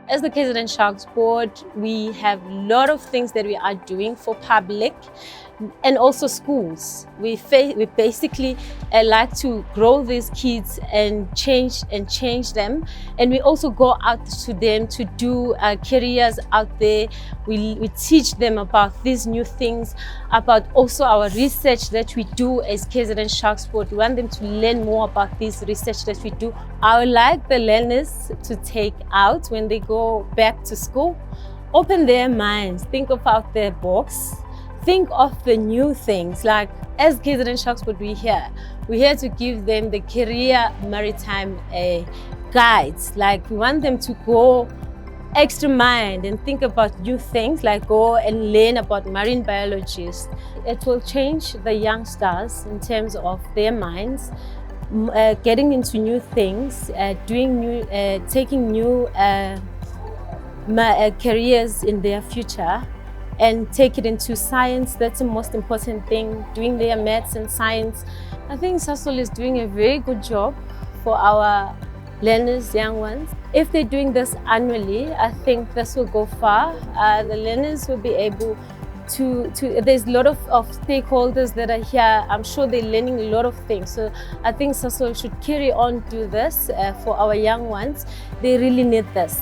As the KZN Sharks Board, we have a lot of things that we are doing for public and also schools. We basically like to grow these kids and change them, and we also go out to them to do careers out there. We teach them about these new things, about also our research that we do as KZN Sharks Board. We want them to learn more about this research that we do. I would like the learners to take out when they go back to school, open their minds, think about their box. Think of the new things. Like as KZN Sharks Board, we're here to give them the career maritime guides. Like we want them to go extra mind and think about new things, like go and learn about marine biologists. It will change the youngsters in terms of their minds, getting into new things, taking new careers in their future, and take it into science. That's the most important thing, doing their maths and science. I think Sasol is doing a very good job for our learners, young ones. If they're doing this annually, I think this will go far. The learners will be able to there's a lot of stakeholders that are here. I'm sure they're learning a lot of things. So I think Sasol should carry on do this for our young ones. They really need this.